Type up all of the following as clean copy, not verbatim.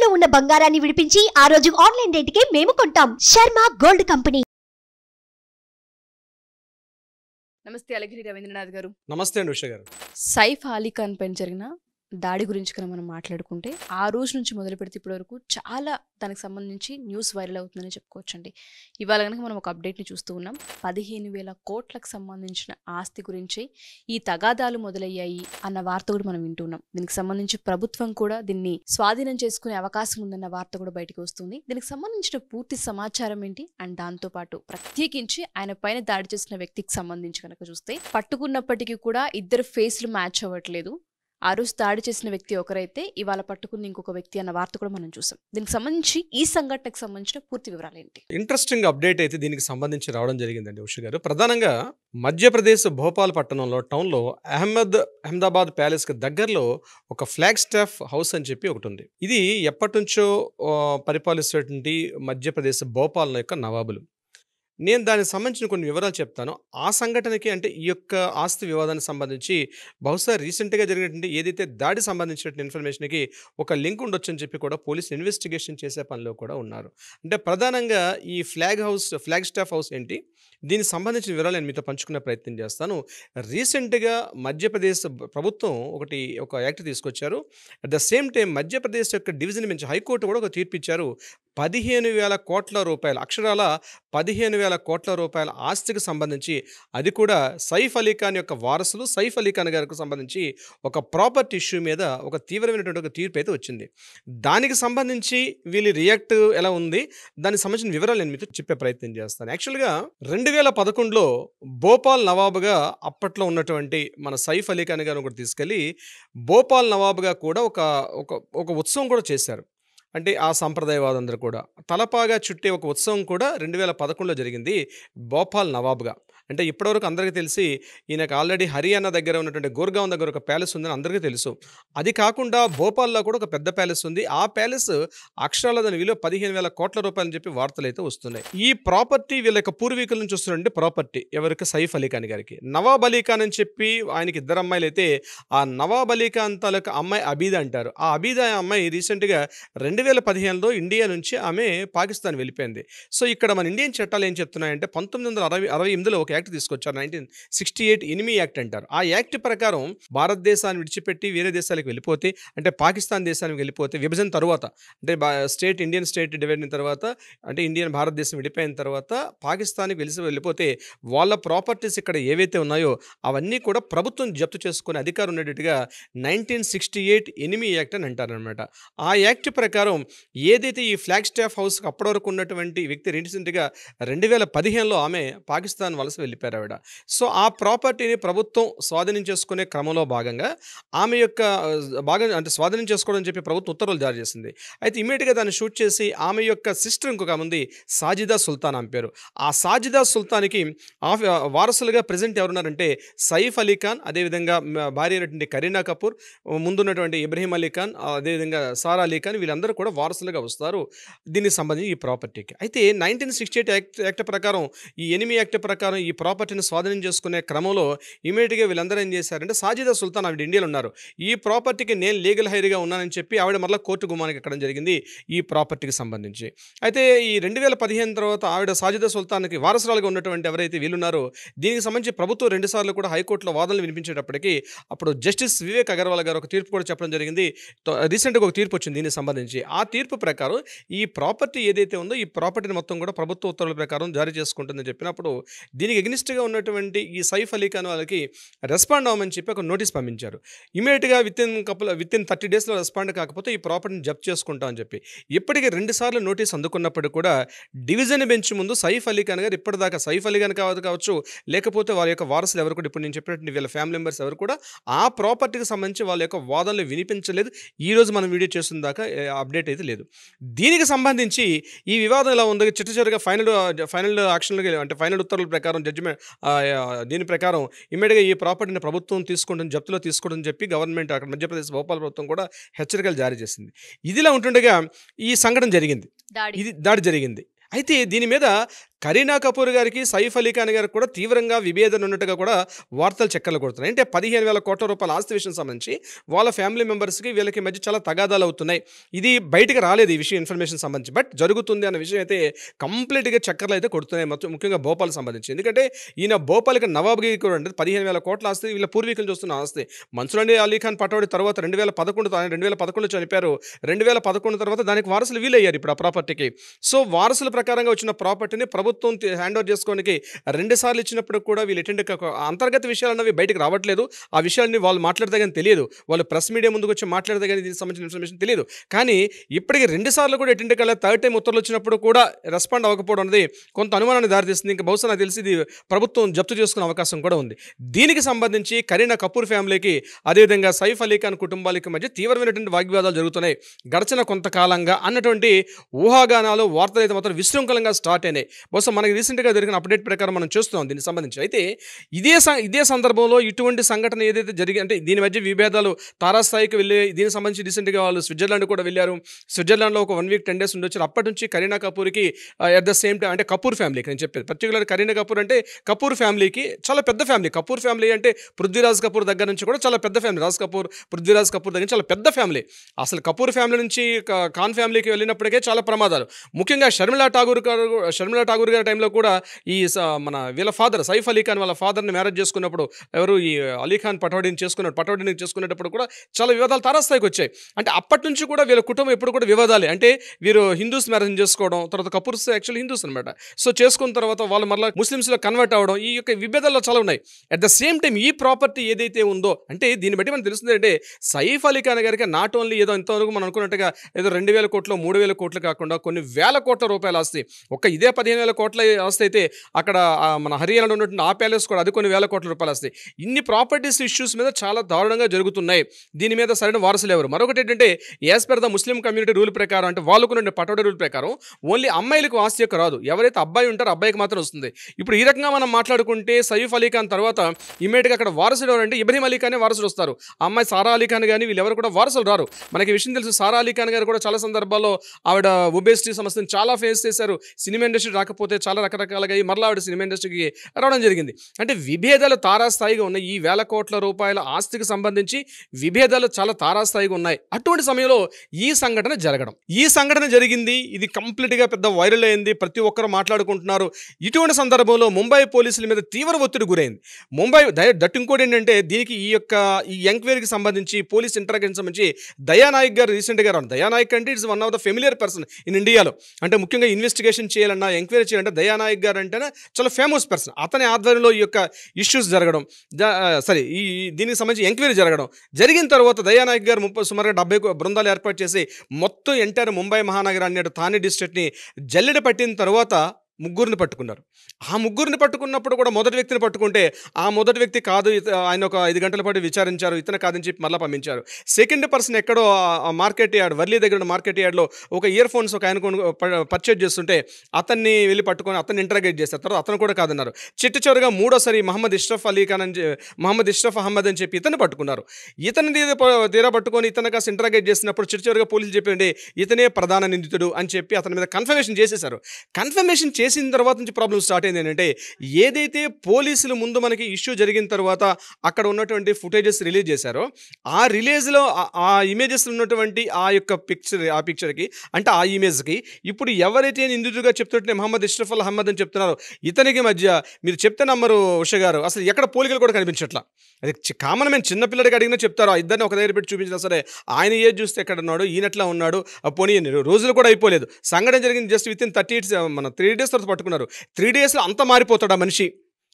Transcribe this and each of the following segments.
తాకట్టులో ఉన్న బంగారాన్ని విడిపించి ఆ రోజు ఆన్లైన్ రేటుకే మేము కొంటాం. Sharma gold company. నమస్తే అలగిరి రవీంద్రనాథ్ గారు. నమస్తే అండి ఉష గారు. సైఫ్ అలీ ఖాన్ పైన జరిగిన దాడి గురించి కనుక మనం మాట్లాడుకుంటే ఆ రోజు నుంచి మొదలు పెడితే ఇప్పటి వరకు చాలా దానికి సంబంధించి న్యూస్ వైరల్ అవుతుందని చెప్పుకోవచ్చండి. ఇవాళ కనుక మనం ఒక అప్డేట్ని చూస్తూ ఉన్నాం. 15,000 కోట్లకు సంబంధించిన ఆస్తి గురించి ఈ తగాదాలు మొదలయ్యాయి అన్న వార్త కూడా మనం వింటున్నాం. దీనికి సంబంధించి ప్రభుత్వం కూడా దీన్ని స్వాధీనం చేసుకునే అవకాశం ఉందన్న వార్త కూడా బయటకు వస్తుంది. దీనికి సంబంధించిన పూర్తి సమాచారం ఏంటి అండ్ దాంతోపాటు ప్రత్యేకించి ఆయన పైన దాడి చేసిన వ్యక్తికి సంబంధించి కనుక చూస్తే పట్టుకున్నప్పటికీ కూడా ఇద్దరు ఫేస్లు మ్యాచ్ అవ్వట్లేదు. ఆ రోజు దాడి చేసిన వ్యక్తి ఒకరైతే ఇవాళ పట్టుకున్న ఇంకొక వ్యక్తి అన్న వార్త కూడా మనం చూసాం. దీనికి సంబంధించి ఈ సంఘటనకు సంబంధించిన పూర్తి వివరాలు ఏంటి? ఇంట్రెస్టింగ్ అప్డేట్ అయితే దీనికి సంబంధించి రావడం జరిగిందండి ఉష గారు. ప్రధానంగా మధ్యప్రదేశ్ భోపాల్ పట్టణంలో టౌన్లో అహ్మదాబాద్ ప్యాలెస్ కి దగ్గరలో ఒక ఫ్లాగ్ స్టాఫ్ హౌస్ అని చెప్పి ఒకటి ఉంది. ఇది ఎప్పటి నుంచో పరిపాలిస్తున్నటువంటి మధ్యప్రదేశ్ భోపాల్ యొక్క నవాబులు. నేను దానికి సంబంధించిన కొన్ని వివరాలు చెప్తాను. ఆ సంఘటనకి అంటే ఈ యొక్క ఆస్తి వివాదానికి సంబంధించి బహుశా రీసెంట్గా జరిగినటువంటి ఏదైతే దాడి సంబంధించినటువంటి ఇన్ఫర్మేషన్కి ఒక లింక్ ఉండొచ్చు అని చెప్పి కూడా పోలీసులు ఇన్వెస్టిగేషన్ చేసే పనిలో కూడా ఉన్నారు. అంటే ప్రధానంగా ఈ ఫ్లాగ్ స్టాఫ్ హౌస్ ఏంటి, దీనికి సంబంధించిన వివరాలు నేను మీతో పంచుకునే ప్రయత్నం చేస్తాను. రీసెంట్గా మధ్యప్రదేశ్ ప్రభుత్వం ఒక యాక్ట్ తీసుకొచ్చారు. At the same time Madhya Pradesh యొక్క డివిజన్ బెంచ్ హైకోర్టు కూడా ఒక తీర్పు ఇచ్చారు. 15,000 కోట్ల రూపాయలు, అక్షరాల 15,000 కోట్ల రూపాయల ఆస్తికి సంబంధించి, అది కూడా సైఫ్ అలీ ఖాన్ యొక్క వారసులు సైఫ్ అలీ ఖాన్ గారికి సంబంధించి ఒక ప్రాపర్టీ ఇష్యూ మీద ఒక తీవ్రమైనటువంటి ఒక తీర్పు అయితే వచ్చింది. దానికి సంబంధించి వీళ్ళు రియాక్ట్ ఎలా ఉంది, దానికి సంబంధించిన వివరాలు నేను మీతో చెప్పే ప్రయత్నం చేస్తాను. యాక్చువల్గా 2011లో భోపాల్ నవాబుగా అప్పట్లో ఉన్నటువంటి మన సైఫ్ అలీ ఖాన్ గారిని కూడా తీసుకెళ్ళి భోపాల్ నవాబుగా కూడా ఒక ఉత్సవం కూడా చేశారు. అంటే ఆ సంప్రదాయవాదందరూ కూడా తలపాగా చుట్టే ఒక ఉత్సవం కూడా 2011లో జరిగింది భోపాల్ నవాబ్గా. అంటే ఇప్పటివరకు అందరికీ తెలిసి ఈయనకు ఆల్రెడీ హర్యానా దగ్గర ఉన్నటువంటి గోర్గావ్ దగ్గర ఒక ప్యాలెస్ ఉందని అందరికీ తెలుసు. అది కాకుండా భోపాల్లో కూడా ఒక పెద్ద ప్యాలెస్ ఉంది. ఆ ప్యాలెస్ అక్షరాల దాని విలువ 15,000 కోట్ల రూపాయలు అని చెప్పి వార్తలు అయితే వస్తున్నాయి. ఈ ప్రాపర్టీ వీళ్ళ యొక్క పూర్వీకుల నుంచి వస్తున్నటువంటి ప్రాపర్టీ ఎవరికి, సైఫ్ అలీ ఖాన్ గారికి. నవాబ్ అలీ ఖాన్ అని చెప్పి ఆయనకి 2 అమ్మాయిలు అయితే ఆ నవాబ్ అలీ ఖాన్ తాలూకా అమ్మాయి అబీదా అంటారు. ఆ అబీదా అమ్మాయి రీసెంట్గా 2015లో ఇండియా నుంచి ఆమె పాకిస్తాన్ వెళ్ళిపోయింది. సో ఇక్కడ మన ఇండియన్ చట్టాలు ఏం చెప్తున్నాయంటే 1968లో ఒక యాక్ట్ తీసుకొచ్చారు, 1968 ఎనిమీ యాక్ట్ అంటారు. ఆ యాక్ట్ ప్రకారం భారతదేశాన్ని విడిచిపెట్టి వేరే దేశాలకు వెళ్ళిపోతే, అంటే పాకిస్తాన్ దేశానికి వెళ్ళిపోతే విభజన తర్వాత, అంటే ఇండియన్ స్టేట్ డివైడ్ అయిన తర్వాత, అంటే భారతదేశం విడిపోయిన తర్వాత పాకిస్తాన్కి వెళ్ళిపోతే వాళ్ళ ప్రాపర్టీస్ ఇక్కడ ఏవైతే ఉన్నాయో అవన్నీ కూడా ప్రభుత్వం జప్తు చేసుకునే అధికారం ఉండేటట్టుగా 1968 ఎనిమీ యాక్ట్ అని అంటారనమాట. ఆ యాక్ట్ ప్రకారం ఏదైతే ఈ ఫ్లాగ్ స్టాఫ్ హౌస్కి అప్పటి వరకు ఉన్నటువంటి వ్యక్తి రీసెంట్గా 2015లో ఆమె పాకిస్తాన్ వలస వెళ్ళిపోయారు ఆవిడ. సో ఆ ప్రాపర్టీని ప్రభుత్వం స్వాధీనం చేసుకునే క్రమంలో భాగంగా ఆమె యొక్క అంటే స్వాధీనం చేసుకోవడం చెప్పి ప్రభుత్వం ఉత్తర్వులు జారీ చేసింది. అయితే ఇమీడియట్గా దాన్ని షూట్ చేసి ఆమె యొక్క సిస్టర్ ఇంకొక ఉంది, సాజిదా సుల్తాన్ ఆమె పేరు. ఆ సాజిదా సుల్తాన్కి వారసులుగా ప్రజెంట్ ఎవరున్నారంటే సైఫ్ అలీ ఖాన్, అదేవిధంగా భార్య అయినటువంటి కరీనా కపూర్, ముందున్నటువంటి ఇబ్రహీం అలీ ఖాన్, అదేవిధంగా సారా అలీ ఖాన్, వీళ్ళందరూ కూడా వారసులుగా వస్తారు దీనికి సంబంధించి ఈ ప్రాపర్టీకి. అయితే 1968 యాక్ట్ ప్రకారం, ఈ ఎనిమీ యాక్ట్ ప్రకారం ఈ ప్రాపర్టీని స్వాధీనం చేసుకునే క్రమంలో ఇమీడియట్గా వీళ్ళందరూ ఏం చేశారంటే, సాజిదా సుల్తాన్ ఆవిడ ఇండియాలో ఉన్నారు, ఈ ప్రాపర్టీకి నేను లీగల్ హైర్గా ఉన్నానని చెప్పి ఆవిడ మరలా కోర్టు గుమ్మానికి ఎక్కడం జరిగింది ఈ ప్రాపర్టీకి సంబంధించి. అయితే ఈ 2015 తర్వాత ఆవిడ సాజిదా సుల్తాన్కి వారసురాలుగా ఉన్నటువంటి ఎవరైతే వీళ్ళున్నారో దీనికి సంబంధించి ప్రభుత్వం 2 సార్లు కూడా హైకోర్టులో వాదనలు వినిపించేటప్పటికీ అప్పుడు జస్టిస్ వివేక్ అగర్వాల్ గారు ఒక తీర్పు కూడా చెప్పడం జరిగింది. రీసెంట్గా ఒక తీర్పు వచ్చింది దీనికి సంబంధించి. ఆ తీర్పు ప్రకారం ఈ ప్రాపర్టీ ఏదైతే ఉందో ఈ ప్రాపర్టీని మొత్తం కూడా ప్రభుత్వ ఉత్తర్వుల ప్రకారం జారీ చేసుకుంటుందని చెప్పినప్పుడు దీనికి ఎగ్నిస్ట్గా ఉన్నటువంటి ఈ సైఫ్ అలీ ఖాన్ వాళ్ళకి రెస్పాండ్ అవ్వమని చెప్పి ఒక నోటీస్ పంపించారు. ఇమీడియట్గా విత్ ఇన్ 30 డేస్లో రెస్పాండ్ కాకపోతే ఈ ప్రాపర్టీని జప్తు చేసుకుంటామని చెప్పి ఇప్పటికీ 2 సార్లు నోటీస్ అందుకున్నప్పుడు కూడా డివిజన్ బెంచ్ ముందు సైఫ్ అలీ ఖాన్ గారు ఇప్పటిదాకా, సైఫ్ అలీ ఖాన్ కావచ్చు లేకపోతే వారి యొక్క వారసులు ఎవరు కూడా, ఇప్పుడు నేను చెప్పినట్టు వీళ్ళ ఫ్యామిలీ మెంబర్స్ ఎవరు కూడా ఆ ప్రాపర్టీకి సంబంధించి వాళ్ళ యొక్క వాదనలు వినిపించలేదు. ఈరోజు మనం వీడియో చేస్తున్న దాకా అప్డేట్ అయితే లేదు. దీనికి సంబంధించి ఈ వివాదం ఎలా ఉంది, చిట్టచివరిగా ఫైనల్ యాక్షన్లోకి, అంటే ఫైనల్ ఉత్తర్వుల ప్రకారం జడ్జిమెంట్ దీని ప్రకారం ఇమ్మీడియట్గా ఈ ప్రాపర్టీని ప్రభుత్వం జప్తులో తీసుకోవడం చెప్పి గవర్నమెంట్ అక్కడ మధ్యప్రదేశ్ భోపాల్ ప్రభుత్వం కూడా హెచ్చరికలు జారీ చేసింది. ఇదిలా ఉంటుండగా ఈ సంఘటన జరిగింది, దాడి జరిగింది. అయితే దీని మీద కరీనా కపూర్ గారికి సైఫ్ అలీ ఖాన్ గారికి కూడా తీవ్రంగా విభేదన ఉన్నట్టుగా కూడా వార్తలు చెక్కలు కొడుతున్నాయి. అంటే 15,000 కోట్ల రూపాయల ఆస్తి విషయం సంబంధించి వాళ్ళ ఫ్యామిలీ మెంబర్స్కి వీళ్ళకి మధ్య చాలా తగాదాలు అవుతున్నాయి. ఇది బయటకు రాలేదు ఈ విషయం ఇన్ఫర్మేషన్ సంబంధించి, బట్ జరుగుతుంది అన్న విషయం అయితే కంప్లీట్గా చక్కర్లు అయితే కొడుతున్నాయి ముఖ్యంగా భోపాల్ సంబంధించి. ఎందుకంటే ఈయన భోపాల్కి నవాబ్గిరి కూడా అంటే 15,000 కోట్ల ఆస్తి వీళ్ళ పూర్వీకులు చూస్తున్న ఆస్తి. మన్సూర్ అలీ ఖాన్ పటౌడి తర్వాత 2011 చనిపోయారు. 2011 తర్వాత దానికి వారసులు వీలయ్యారు ఇప్పుడు ఆ ప్రాపర్టీకి. సో వారసుల ప్రకారంగా వచ్చిన ప్రాపర్టీని ప్రభుత్వం హ్యాండ్ ఓవర్ చేసుకోవడానికి 2 సార్లు ఇచ్చినప్పుడు కూడా వీళ్ళు ఎటెండ్ అంతర్గత విషయాలు అన్నవి బయటకు రావట్లేదు. ఆ విషయాన్ని వాళ్ళు మాట్లాడితే కానీ తెలియదు, వాళ్ళు ప్రెస్ మీడియా ముందుకు వచ్చి మాట్లాడితే కానీ దీనికి సంబంధించిన ఇన్ఫర్మేషన్ తెలియదు. కానీ ఇప్పటికీ 2 సార్లు కూడా ఎటెండ్ కల్లా థర్డ్ టైం ఉత్తర్వులు వచ్చినప్పుడు కూడా రెస్పాండ్ అవ్వకపోవడం అనేది కొంత అనుమానాన్ని దారితీస్తుంది. ఇంకా బహుశా నాకు తెలిసి ఇది ప్రభుత్వం జప్తు చేసుకునే అవకాశం కూడా ఉంది. దీనికి సంబంధించి కరీనా కపూర్ ఫ్యామిలీకి అదేవిధంగా సైఫ్ అలీ ఖాన్ కుటుంబాలకి మధ్య తీవ్రమైనటువంటి వాగ్వివాదాలు జరుగుతున్నాయి గడిచిన కొంతకాలంగా అన్నటువంటి ఊహాగానాలు వార్తలు అయితే మాత్రం విశృంఖలంగా స్టార్ట్ అయినాయి. బహుశా మనకి రీసెంట్గా జరిగిన అప్డేట్ ప్రకారం మనం చూస్తున్నాం దీనికి సంబంధించి. అయితే ఇదే సందర్భంలో ఇటువంటి సంఘటన ఏదైతే జరిగి అంటే దీని మధ్య విభేదాలు తారాస్థాయికి వెళ్ళి దీనికి సంబంధించి రీసెంట్గా వాళ్ళు స్విట్జర్లాండ్ కూడా వెళ్ళారు. స్విట్జర్లాండ్లో ఒక 1 వీక్ 10 days ఉండొచ్చారు. అప్పటి నుంచి కరీనా కపూర్కి అట్ ద సేమ్ టైం అంటే కపూర్ ఫ్యామిలీకి నేను చెప్పేది పర్టికులర్ కరీనా కపూర్ అంటే కపూర్ ఫ్యామిలీకి చాలా పెద్ద ఫ్యామిలీ. కపూర్ ఫ్యామిలీ అంటే పృథ్వీరాజ్ కపూర్ దగ్గర నుంచి కూడా చాలా పెద్ద ఫ్యామిలీ. రాజ్ కపూర్ పృథ్వీరాజ్ కపూర్ దగ్గర చాలా పెద్ద ఫ్యామిలీ. అసలు కపూర్ ఫ్యామిలీ నుంచి ఖాన్ ఫ్యామిలీకి వెళ్ళినప్పటికే చాలా ప్రమాదాలు. ముఖ్యంగా షర్మిలా ఠాగూర్ గారి టైంలో కూడా ఈ మన వీళ్ళ ఫాదర్ సైఫ్ అలీ ఖాన్ వాళ్ళ ఫాదర్ని మ్యారేజ్ చేసుకున్నప్పుడు ఎవరు ఈ అలీ ఖాన్ పటౌడీని చేసుకునేటప్పుడు కూడా చాలా వివాదాలు తారాస్థాయికి వచ్చాయి. అంటే అప్పటి నుంచి కూడా వీళ్ళ కుటుంబం ఎప్పుడు కూడా వివాదాలే. అంటే వీరు హిందూస్ మ్యారేజ్ చేసుకోవడం, తర్వాత కపూర్స్ యాక్చువల్లీ హిందూస్ అనమాట. సో చేసుకున్న తర్వాత వాళ్ళు మళ్ళీ ముస్లిమ్స్లో కన్వర్ట్ అవ్వడం, ఈ యొక్క విభేదాల్లో చాలా ఉన్నాయి. అట్ ద సేమ్ టైం ఈ ప్రాపర్టీ ఏదైతే ఉందో అంటే దీన్ని బట్టి మనకు తెలుస్తుంది అంటే సైఫ్ అలీ ఖాన్ గారికి నాట్ ఓన్లీ ఏదో ఇంతవరకు మనం అనుకున్నట్టుగా ఏదో 2,000 కోట్లు 3,000 కోట్లు కాకుండా కొన్ని వేల కోట్ల రూపాయల ఆస్తి. ఇదే 15,000 కోట్ల ఆస్తి అయితే అక్కడ మన హర్యానాలో ఉన్నటువంటి ఆ ప్యాలెస్ కూడా అది కొన్ని వేల కోట్ల రూపాయల ఆస్తి. ఇన్ని ప్రాపర్టీస్ ఇష్యూస్ మీద చాలా దారుణంగా జరుగుతున్నాయి. దీని మీద సరైన వారసులు ఎవరు? మరొకటి ఏంటంటే as per the Muslim community rule ప్రకారం అంటే వాళ్ళకున్న పటౌడీ రూల్ ప్రకారం ఓన్లీ అమ్మాయిలకు ఆస్తి యొక్క రాదు. ఎవరైతే అబ్బాయి ఉంటారో అబ్బాయికి మాత్రం వస్తుంది. ఇప్పుడు ఈ రకంగా మనం మాట్లాడుకుంటే సైఫ్ అలీ ఖాన్ తర్వాత ఇమీడియట్గా అక్కడ వారసుడు ఎవరంటే ఇబ్రహీం అలీ ఖానే వారసుడు వస్తారు. ఆ అమ్మాయి సారా అలీ ఖాన్ కానీ వీళ్ళెవరు కూడా వారసులు రారు. మనకి విషయం తెలుసు. సారా అలీ ఖాన్ గారు కూడా చాలా సందర్భాల్లో ఆవిడ ఒబేసిటీ సమస్యను చాలా ఫేస్ చేశారు. సినిమా ఇండస్ట్రీ రాకపోతే చాలా రకరకాలుగా మరలా ఆవిడ సినిమా ఇండస్ట్రీకి రావడం జరిగింది. అంటే విభేదాలు తారాస్థాయిగా ఉన్నాయి. ఈ వేల కోట్ల రూపాయల ఆస్తికి సంబంధించి విభేదాలు చాలా తారాస్థాయిగా ఉన్నాయి. అటువంటి సమయంలో ఈ సంఘటన జరిగింది. ఇది కంప్లీట్గా పెద్ద వైరల్ అయింది. ప్రతి ఒక్కరు మాట్లాడుకుంటున్నారు. ఇటువంటి సందర్భంలో ముంబై పోలీసుల మీద తీవ్ర ఒత్తిడి గురైంది. దట్ ఇంకోటి ఏంటంటే దీనికి ఈ ఎంక్వైరీకి సంబంధించి పోలీస్ ఇంటరాగేషన్ సంబంధించి దయానాయక్ గారు రీసెంట్గా రావడం. దయానాయక్ అంటే it's one of the familiar person in ఇండియాలో. అంటే ముఖ్యంగా ఇన్వెస్టిగేషన్ చేయాలన్నా ఎంక్వైరీ చేయాలంటే దయానాయక్ గారు అంటేనే చాలా ఫేమస్ పర్సన్. అతని ఆధ్వర్యంలో ఈ యొక్క ఇష్యూస్ జరగడం దీనికి సంబంధించి ఎంక్వైరీ జరిగిన తర్వాత దయానాయక్ గారు సుమారుగా 70 బృందాలు ఏర్పాటు చేసి మొత్తం ఎంటైర్ ముంబై మహానగరాన్ని థానే డిస్ట్రిక్ట్ని జల్లెడ పట్టిన తర్వాత ముగ్గురిని పట్టుకున్నారు. ఆ ముగ్గురిని పట్టుకున్నప్పుడు కూడా మొదటి వ్యక్తిని పట్టుకుంటే ఆ మొదటి వ్యక్తి కాదు, ఆయన ఒక 5 గంటల పాటు విచారించారు, ఇతను కాదని చెప్పి మళ్ళీ పంపించారు. సెకండ్ పర్సన్ ఎక్కడో మార్కెట్ యార్డ్ వర్లీ దగ్గర మార్కెట్ యార్డ్లో ఒక ఇయర్ ఫోన్స్ ఒక ఆయన పర్చేజ్ చేస్తుంటే అతన్ని వెళ్ళి పట్టుకొని అతన్ని ఇంటరాగేట్ చేస్తారు. తర్వాత అతను కూడా కాదన్నారు. చివరిగా మూడోసారి మహమ్మద్ ఇష్రఫ్ అహ్మద్ అని చెప్పి ఇతన్ని పట్టుకున్నారు. ఇతని తీరా పట్టుకొని ఇతను కాస్త ఇంటరాగేట్ చేసినప్పుడు చివరిగా పోలీసులు చెప్పండి ఇతనే ప్రధాన నిందితుడు అని చెప్పి అతని మీద కన్ఫర్మేషన్ చేసేశారు. కన్ఫర్మేషన్ చేసిన తర్వాత నుంచి ప్రాబ్లం స్టార్ట్ అయింది. ఏంటంటే ఏదైతే పోలీసులు ముందు మనకి ఇష్యూ జరిగిన తర్వాత అక్కడ ఉన్నటువంటి ఫుటేజెస్ రిలీజ్ చేశారో ఆ రిలీజ్లో ఆ ఇమేజెస్ ఉన్నటువంటి ఆ యొక్క పిక్చర్కి అంటే ఆ ఇమేజ్కి ఇప్పుడు ఎవరైతే నిందితుడిగా చెప్తుంటే మహమ్మద్ ఇష్రఫ్ అహ్మద్ అని చెప్తున్నారో ఇతనికి మధ్య మీరు చెప్తే నమ్మరు ఉష గారు, అసలు ఎక్కడ పోలికలు కూడా కనిపించట్లా. అది కామన్ మేము చిన్నపిల్లడికి అడిగినా చెప్తారు. ఆ ఇద్దరిని ఒక దగ్గర పెట్టి చూపించినా సరే ఆయన ఏజ్ చూస్తే ఎక్కడ ఉన్నాడు, ఈయనట్లా ఉన్నాడు. పోనీ రోజులు కూడా అయిపోలేదు. సంఘటన జరిగింది జస్ట్ విత్ ఇన్ 3 days తర్వాత పట్టుకున్నారు. 3 daysలో అంత మారిపోతాడా మనిషి?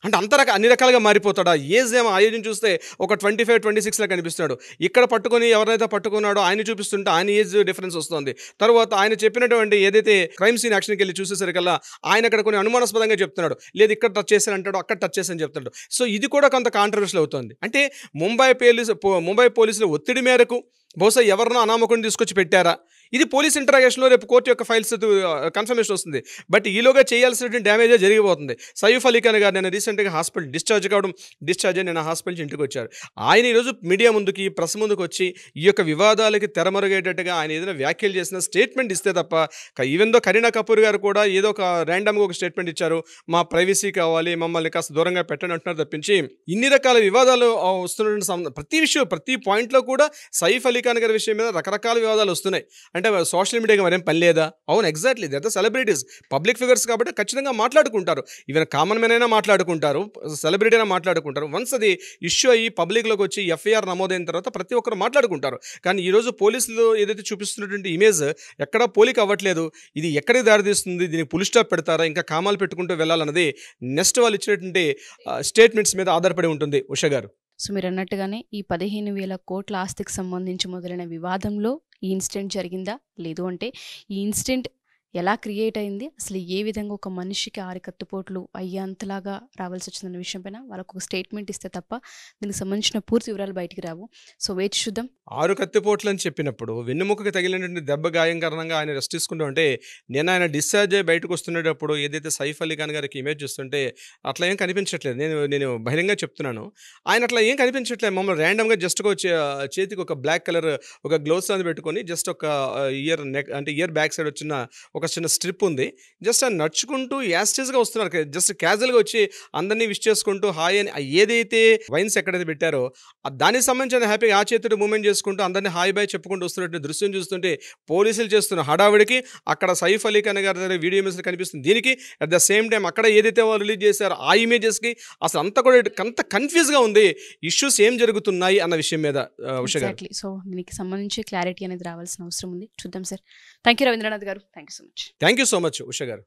అంటే అన్ని రకాలుగా మారిపోతాడా? ఏజ్ ఏమో ఆ ఏజ్ని చూస్తే ఒక 25-26లా కనిపిస్తున్నాడు. ఇక్కడ పట్టుకొని ఎవరైతే పట్టుకున్నాడో ఆయన చూపిస్తుంటే ఆయన ఏజ్ డిఫరెన్స్ వస్తుంది. తర్వాత ఆయన చెప్పినటువంటి ఏదైతే క్రైమ్ సీన్ యాక్షన్కి వెళ్ళి చూసేసరికల్లా ఆయన అక్కడ కొన్ని అనుమానాస్పదంగా చెప్తున్నాడు. లేదు ఇక్కడ టచ్ చేశాను అంటాడు, అక్కడ టచ్ చేశాను చెప్తున్నాడు. సో ఇది కూడా కొంత కాంట్రవర్షియల్ అవుతుంది. అంటే ముంబై పోలీసుల ఒత్తిడి మేరకు బహుశా ఎవరినో అనామకుని తీసుకొచ్చి పెట్టారా, ఇది పోలీస్ ఇంటరాగేషన్లో రేపు కోర్టు యొక్క ఫైల్స్ కన్ఫర్మేషన్ వస్తుంది. బట్ ఈలోగా చేయాల్సినటువంటి డ్యామేజే జరిగిపోతుంది. సైఫ్ అలీ ఖాన్ గారు నేను రీసెంట్గా హాస్పిటల్ డిశ్చార్జ్ అయ్యి నేను హాస్పిటల్ నుంచి ఇంటికి వచ్చారు. ఆయన ఈరోజు మీడియా ముందుకి ప్రెస్ ముందుకు వచ్చి ఈ యొక్క వివాదాలకి తెరమరుగేటట్టుగా ఆయన ఏదైనా వ్యాఖ్యలు చేసిన స్టేట్మెంట్ ఇస్తే తప్ప, ఈవెన్ దో కరీనా కపూర్ గారు కూడా ఏదో ఒక ర్యాండమ్గా ఒక స్టేట్మెంట్ ఇచ్చారు, మా ప్రైవసీ కావాలి, మమ్మల్ని కాస్త దూరంగా పెట్టండి అంటున్నారు తప్పించి ఇన్ని రకాల వివాదాలు వస్తున్నటువంటి ప్రతి విషయం ప్రతి పాయింట్లో కూడా సైఫ్ అలీ ఖాన్ గారి విషయం మీద రకరకాల వివాదాలు వస్తున్నాయి. అంటే సోషల్ మీడియాకి మరేం పని లేదా? అవును, exactly, they are the celebrities, public figures కాబట్టి ఖచ్చితంగా మాట్లాడుకుంటారు. ఈవెన్ కామన్ మెన్ అయినా మాట్లాడుకుంటారు, సెలబ్రిటీ అయినా మాట్లాడుకుంటారు. వన్స్ అది ఇష్యూ అయ్యి పబ్లిక్లోకి వచ్చి ఎఫ్ఐఆర్ నమోదైన తర్వాత ప్రతి ఒక్కరు మాట్లాడుకుంటారు. కానీ ఈరోజు పోలీసులు ఏదైతే చూపిస్తున్నటువంటి ఇమేజ్ ఎక్కడా పోలిక అవ్వట్లేదు. ఇది ఎక్కడికి దారితీస్తుంది, దీనికి పులి స్టాప్ పెడతారా, ఇంకా కామాలు పెట్టుకుంటూ వెళ్ళాలన్నది నెక్స్ట్ వాళ్ళు ఇచ్చినటువంటి స్టేట్మెంట్స్ మీద ఆధారపడి ఉంటుంది. ఉషా గారు, సో మీరు అన్నట్టుగానే ఈ 15,000 కోట్ల ఆస్తికి సంబంధించి మొదలైన వివాదంలో ఈ ఇన్సిడెంట్ జరిగిందా, లేదు అంటే ఈ ఇన్సిడెంట్ ఎలా క్రియేట్ అయింది, అసలు ఏ విధంగా ఒక మనిషికి 6 కత్తిపోట్లు అయ్యేంతలాగా రావాల్సి వచ్చిందన్న విషయం పైన వాళ్ళకు ఒక స్టేట్మెంట్ ఇస్తే తప్ప దీనికి సంబంధించిన పూర్తి వివరాలు బయటికి రావు. సో వేచి చూద్దాం. 6 కత్తిపోట్లు అని చెప్పినప్పుడు వెన్నుముకకి తగిలినటువంటి దెబ్బ గాయం కారణంగా ఆయన రెస్ట్ తీసుకుంటూ ఉంటే, నేను ఆయన డిశ్చార్జ్ అయ్యి బయటకు వస్తున్నప్పుడు ఏదైతే సైఫ్ అలీ ఖాన్ గారికి ఇమేజ్ చూస్తుంటే అట్లా ఏం కనిపించట్లేదు. నేను బహిరంగంగా చెప్తున్నాను, ఆయన అట్లా ఏం కనిపించట్లేదు. మమ్మల్ని ర్యాండమ్గా జస్ట్ చేతికి ఒక బ్లాక్ కలర్ ఒక గ్లోవ్స్ అని పెట్టుకొని జస్ట్ ఒక ఇయర్ బ్యాక్ సైడ్ వచ్చిన ఒక చిన్న స్ట్రిప్ ఉంది. జస్ట్ ఆయన నడుచుకుంటూ యాస్టేజ్గా వస్తున్నారు. జస్ట్ క్యాజువల్గా వచ్చి అందరినీ విష్ చేసుకుంటూ హాయ్ అని ఏదైతే వైన్స్ ఎక్కడైతే పెట్టారో దానికి సంబంధించిన హ్యాపీగా ఆ చేతుడు మూమెంట్ చేసుకుంటూ అందరినీ హాయ్ బాయ్ చెప్పుకుంటూ వస్తున్నట్టు దృశ్యం చూస్తుంటే పోలీసులు చేస్తున్న హడావిడికి అక్కడ సైఫ్ అలీ ఖాన్ గారి దగ్గర వీడియో ఇమేజ్ కనిపిస్తుంది. దీనికి అట్ ద సేమ్ టైం అక్కడ ఏదైతే వాళ్ళు రిలీజ్ చేశారో ఆ ఇమేజెస్కి అసలు అంతా కూడా అంత కన్ఫ్యూజ్గా ఉంది. ఇష్యూస్ ఏం జరుగుతున్నాయి అన్న విషయం మీద. ఎగ్జాక్ట్లీ. సో దీనికి సంబంధించి క్లారిటీ అనేది రావాల్సిన అవసరం ఉంది. చూద్దాం సార్. థ్యాంక్ యూ రవీంద్రనాథ్ గారు. Thank you so much. Thank you so much Usha గారు.